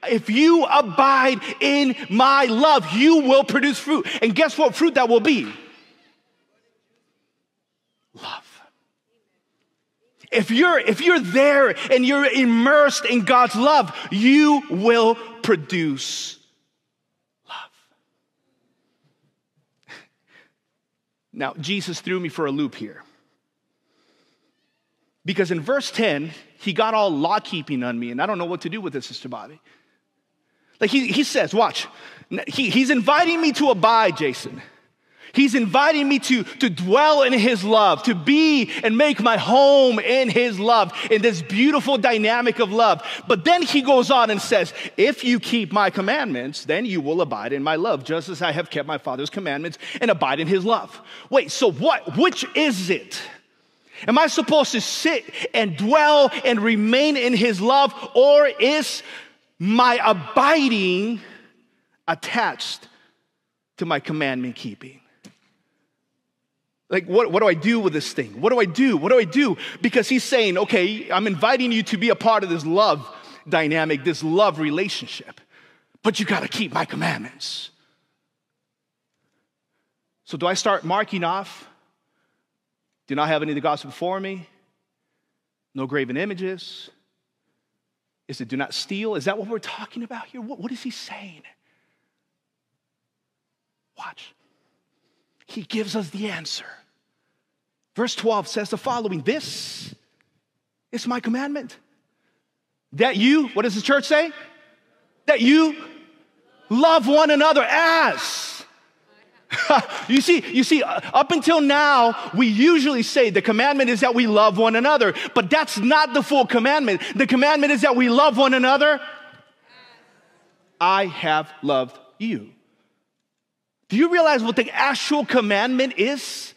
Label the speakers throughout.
Speaker 1: if you abide in my love, you will produce fruit. And guess what fruit that will be? Love. If you're there and you're immersed in God's love, you will produce love. Now, Jesus threw me for a loop here. Because in verse 10, he got all law-keeping on me, and I don't know what to do with this, Sister Bobby. Like he says, watch, he's inviting me to abide, Jason. He's inviting me to dwell in his love, to be and make my home in his love, in this beautiful dynamic of love. But then he goes on and says, if you keep my commandments, then you will abide in my love, just as I have kept my Father's commandments and abide in his love. Wait, so which is it? Am I supposed to sit and dwell and remain in his love, or is my abiding attached to my commandment keeping? Like, what do I do with this thing? What do I do? What do I do? Because he's saying, okay, I'm inviting you to be a part of this love dynamic, this love relationship, but you got to keep my commandments. So do I start marking off? Do not have any of the gospel before me? No graven images? Is it do not steal? Is that what we're talking about here? What is he saying? Watch. He gives us the answer. Verse 12 says the following, this is my commandment. That you, what does the church say? That you love one another as. You see, up until now, we usually say the commandment is that we love one another, but that's not the full commandment. The commandment is that we love one another. I have loved you. Do you realize what the actual commandment is?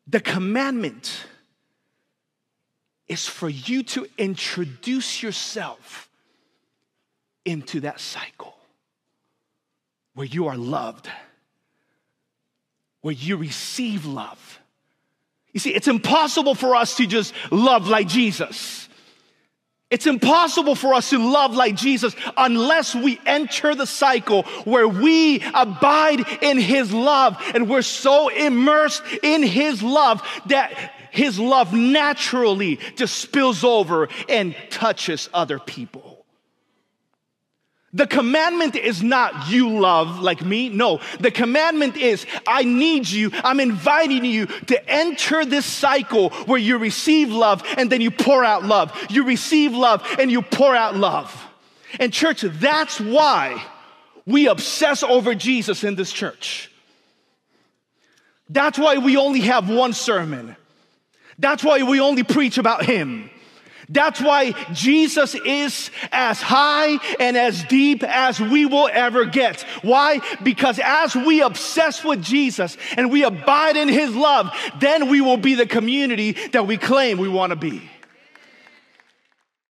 Speaker 1: The commandment is for you to introduce yourself into that cycle where you are loved, where you receive love. You see, it's impossible for us to just love like Jesus. It's impossible for us to love like Jesus unless we enter the cycle where we abide in his love and we're so immersed in his love that his love naturally just spills over and touches other people. The commandment is not you love like me. No, the commandment is I need you, I'm inviting you to enter this cycle where you receive love and then you pour out love. You receive love and you pour out love. And church, that's why we obsess over Jesus in this church. That's why we only have one sermon. That's why we only preach about him. That's why Jesus is as high and as deep as we will ever get. Why? Because as we obsess with Jesus and we abide in his love, then we will be the community that we claim we want to be.